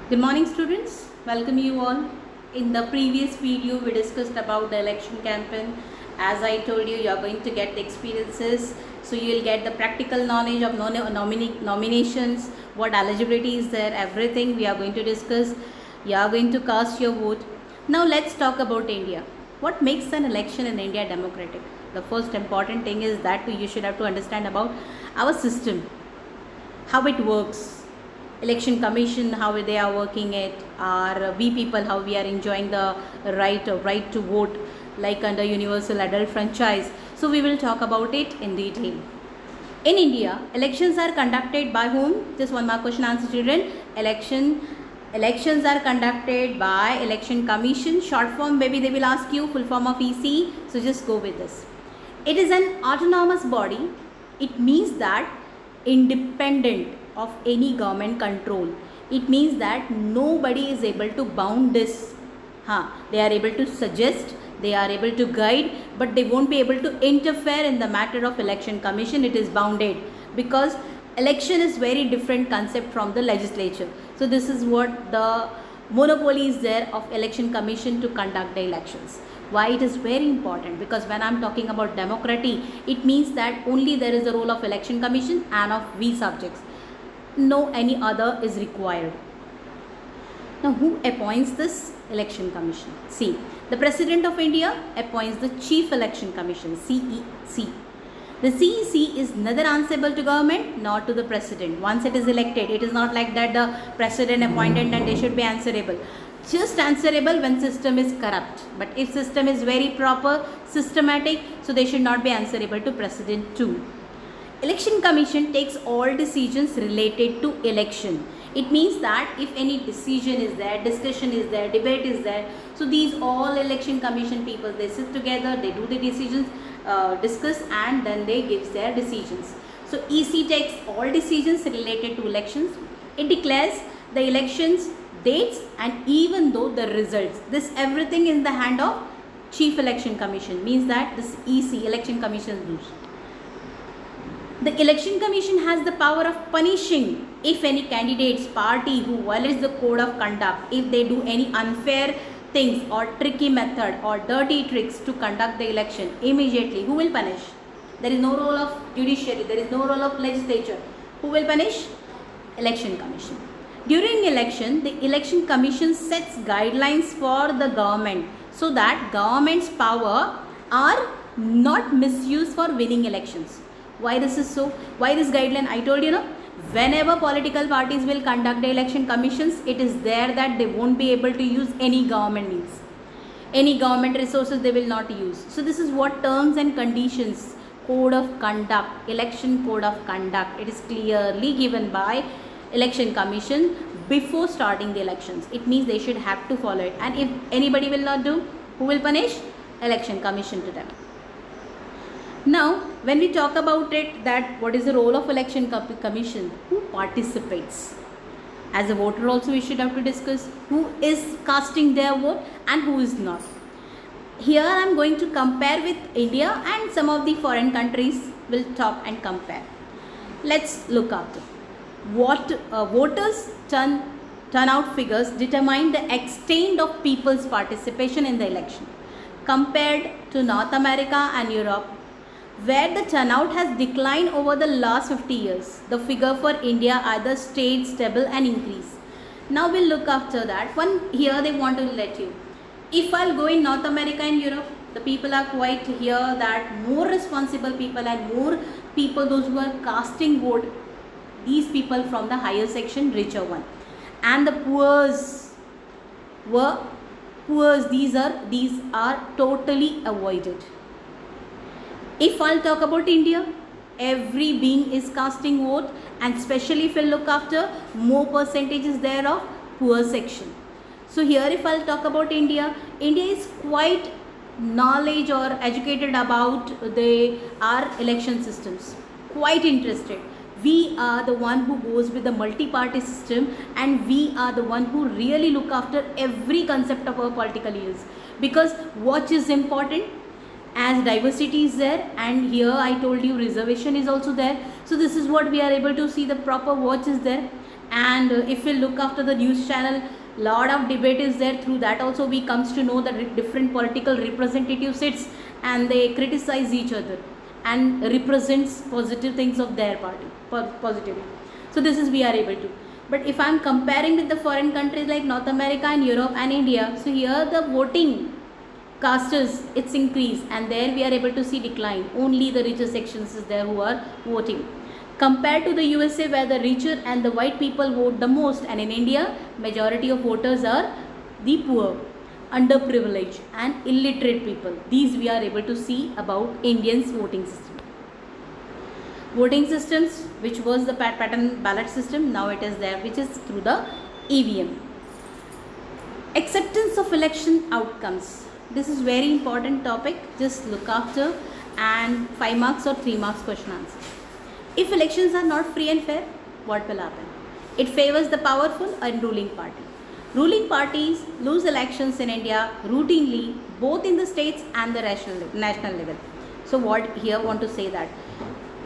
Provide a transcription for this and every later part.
Good morning students, welcome you all. In the previous video we discussed about the election campaign. As I told you, you are going to get the experiences, so you will get the practical knowledge of nominations, what eligibility is there, everything we are going to discuss. You are going to cast your vote. Now let's talk about India. What makes an election in India democratic? The first important thing is that you should have to understand about our system, how it works. Election commission, how they are working it, or we people how we are enjoying the right to vote, like under universal adult franchise. So we will talk about it in detail. In India, elections are conducted by whom? Just one more question answer, children. Elections are conducted by election commission. Short form maybe they will ask you, full form of EC. So just go with this. It is an autonomous body. It means that independent of any government control. It means that nobody is able to bound this. They are able to suggest, they are able to guide, but they won't be able to interfere in the matter of election commission. It is bounded because election is very different concept from the legislature. So this is what the monopoly is there of election commission to conduct the elections. Why it is very important? Because when I'm talking about democracy, it means that only there is a role of election commission and of we subjects. No any other is required. Now who appoints this election commission? See, the President of India appoints the Chief Election Commission, CEC. The CEC is neither answerable to government nor to the President. Once it is elected, it is not like that the President appointed and they should be answerable. Just answerable when system is corrupt. But if system is very proper, systematic, so they should not be answerable to President too. Election Commission takes all decisions related to election. It means that if any decision is there, discussion is there, debate is there, so these all election commission people, they sit together, they do the decisions, discuss, and then they give their decisions. So EC takes all decisions related to elections. It declares the elections, dates, and even though the results. This everything in the hand of Chief Election Commission, means that this EC, Election Commission, does. The Election Commission has the power of punishing if any candidates, party who violates the code of conduct, if they do any unfair things or tricky method or dirty tricks to conduct the election, immediately who will punish? There is no role of judiciary, there is no role of legislature. Who will punish? Election Commission. During election, the Election Commission sets guidelines for the government so that government's power are not misused for winning elections. Why this is so? Why this guideline? I told you, no, whenever political parties will conduct the election commissions, it is there that they won't be able to use any government means. Any government resources they will not use. So this is what terms and conditions, code of conduct, election code of conduct. It is clearly given by Election Commission before starting the elections. It means they should have to follow it. And if anybody will not do, who will punish? Election Commission to them. Now, when we talk about it, that what is the role of Election Commission? Who participates? As a voter also we should have to discuss who is casting their vote and who is not. Here I am going to compare with India and some of the foreign countries. Will talk and compare. Let's look after. What voters turnout figures determine the extent of people's participation in the election. Compared to North America and Europe, where the turnout has declined over the last 50 years, the figure for India either stayed stable and increased. Now we'll look after that. One here they want to let you. If I'll go in North America and Europe, the people are quite here that more responsible people and more people, those who are casting vote, these people from the higher section, richer one. And the poors, these are totally avoided. If I'll talk about India, every being is casting vote, and especially if we'll look after, more percentage is there of poor section. So here if I'll talk about India, India is quite knowledge or educated about our election systems, quite interested. We are the one who goes with the multi-party system, and we are the one who really look after every concept of our political years, because what is important, as diversity is there, and here I told you reservation is also there. So this is what we are able to see, the proper watch is there, And if we look after the news channel, lot of debate is there. Through that also we comes to know that different political representatives sits and they criticize each other and represents positive things of their party positively. So this is we are able to. But if I am comparing with the foreign countries like North America and Europe and India, so here the voting casters it's increased, and there we are able to see decline. Only the richer sections is there who are voting, compared to the USA where the richer and the white people vote the most, and in India majority of voters are the poor, underprivileged and illiterate people. These we are able to see about Indians voting system. Voting systems, which was the pattern ballot system, now it is there, which is through the EVM. Acceptance of election outcomes. This is very important topic. Just look after, and 5 marks or 3 marks question answer. If elections are not free and fair, what will happen? It favors the powerful and ruling party. Ruling parties lose elections in India routinely, both in the states and the national level. So what here want to say that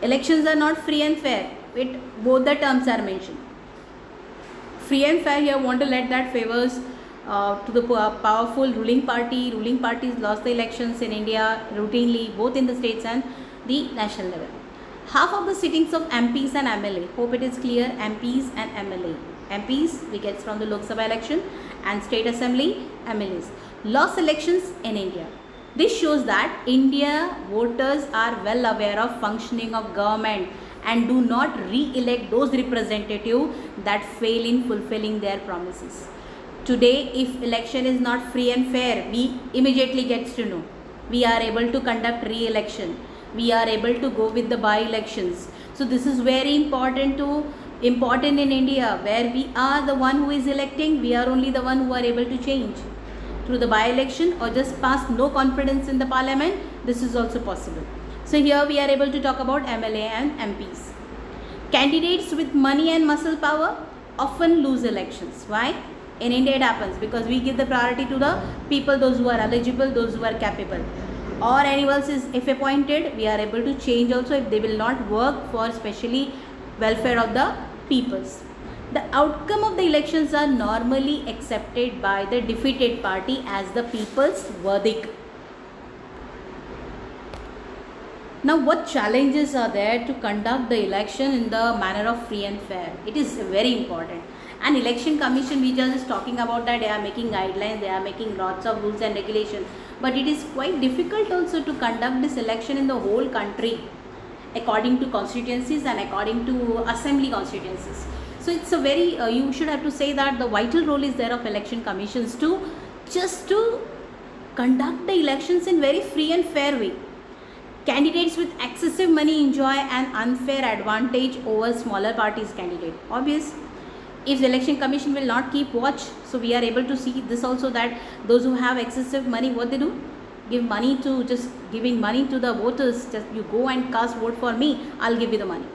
elections are not free and fair. Both the terms are mentioned. Free and fair here want to let that favors to the powerful ruling party. Ruling parties lost the elections in India routinely, both in the states and the national level. Half of the sittings of MPs and MLA, hope it is clear, MPs and MLA. MPs we get from the Lok Sabha election, and state assembly MLAs. Lost elections in India. This shows that India voters are well aware of functioning of government and do not re-elect those representatives that fail in fulfilling their promises. Today, if election is not free and fair, we immediately gets to know. We are able to conduct re-election. We are able to go with the by-elections. So this is very important in India, where we are the one who is electing. We are only the one who are able to change through the by-election or just pass no confidence in the parliament. This is also possible. So here we are able to talk about MLA and MPs. Candidates with money and muscle power often lose elections. Why? In India it happens because we give the priority to the people, those who are eligible, those who are capable. Or anyone else is if appointed, we are able to change also if they will not work for especially welfare of the peoples. The outcome of the elections are normally accepted by the defeated party as the people's verdict. Now what challenges are there to conduct the election in the manner of free and fair? It is very important. And election commission, we are just talking about that they are making guidelines, they are making lots of rules and regulations, but it is quite difficult also to conduct this election in the whole country according to constituencies and according to assembly constituencies. So it's a very you should have to say that the vital role is there of election commissions to conduct the elections in very free and fair way. Candidates with excessive money enjoy an unfair advantage over smaller parties candidate. Obvious. If the election commission will not keep watch, so we are able to see this also, that those who have excessive money, what they do? Giving money to the voters. Just you go and cast vote for me, I'll give you the money.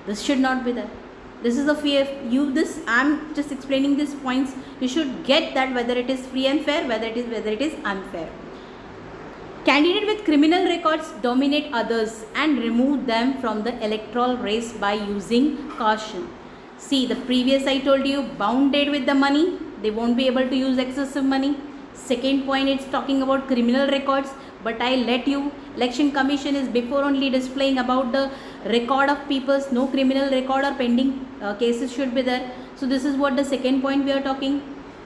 This should not be there. This is a fear. I'm just explaining these points. You should get that whether it is free and fair, whether it is unfair. Candidate with criminal records dominate others and remove them from the electoral race by using caution. See, the previous I told you, bounded with the money, they won't be able to use excessive money. Second point, it's talking about criminal records, but I let you, election commission is before only displaying about the record of people's, no criminal record or pending cases should be there. So this is what the second point we are talking.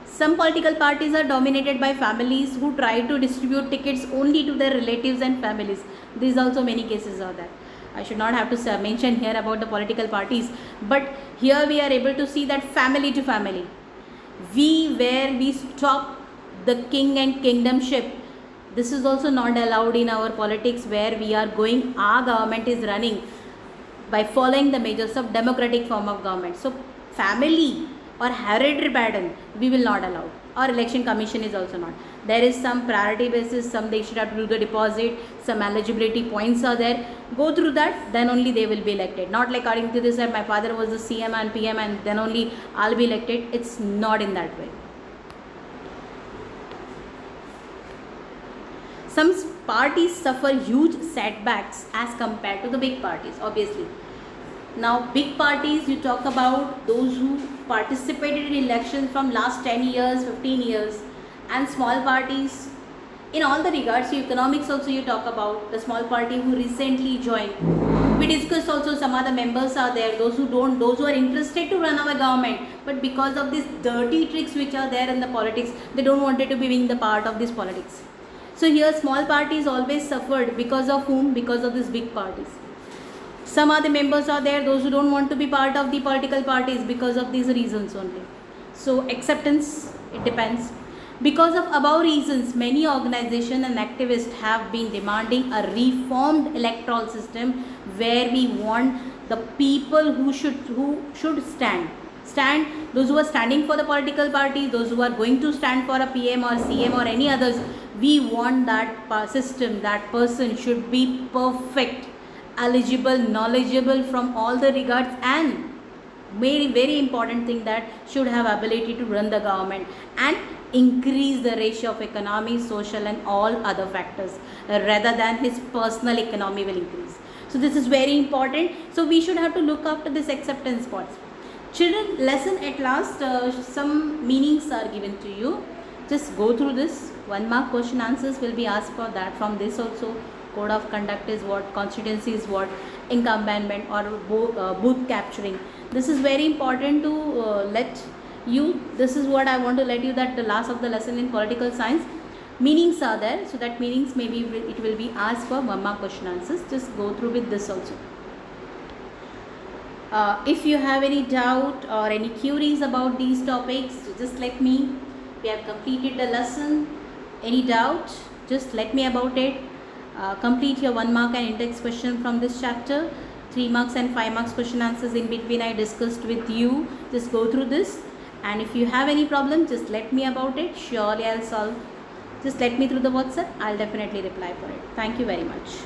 Some political parties are dominated by families who try to distribute tickets only to their relatives and families. These also many cases are there. I should not have to mention here about the political parties, but here we are able to see that family to family. Where we stop the king and kingdomship. This is also not allowed in our politics, where we are going, our government is running by following the measures of democratic form of government. So family or hereditary pattern we will not allow, or election commission is also not. There is some priority basis, some they should have to do the deposit, some eligibility points are there. Go through that, then only they will be elected. Not like according to this that my father was the CM and PM and then only I'll be elected. It's not in that way. Some parties suffer huge setbacks as compared to the big parties. Obviously, Now, big parties, you talk about those who participated in elections from last 10 years, 15 years, and small parties. In all the regards, economics also you talk about the small party who recently joined. We discussed also some other members are there, those who don't, those who are interested to run our government, but because of these dirty tricks which are there in the politics, they don't wanted to be being the part of this politics. So here small parties always suffered because of whom? Because of these big parties. Some other members are there, those who don't want to be part of the political parties because of these reasons only. So acceptance, it depends. Because of above reasons, many organizations and activists have been demanding a reformed electoral system where we want the people who should stand, those who are standing for the political party, those who are going to stand for a PM or CM or any others. We want that system, that person should be perfect, eligible, knowledgeable from all the regards, and very very important thing, that should have ability to run the government and increase the ratio of economy, social and all other factors, rather than his personal economy will increase. So this is very important. So we should have to look after this acceptance parts. Children, lesson at last, some meanings are given to you. Just go through this. 1 mark question answers will be asked for that. From this also, code of conduct is what, constituency is what, incumbent or booth capturing. This is very important to let you. This is what I want to let you, that the last of the lesson in political science, meanings are there. So that meanings maybe it will be asked for 1 mark question answers. Just go through with this also. If you have any doubt or any queries about these topics, just let me. We have completed the lesson. Any doubt, just let me about it. Complete your 1 mark and index question from this chapter. 3 marks and 5 marks question answers in between I discussed with you. Just go through this, and if you have any problem, just let me about it. Surely I'll solve. Just let me through the WhatsApp. I'll definitely reply for it. Thank you very much.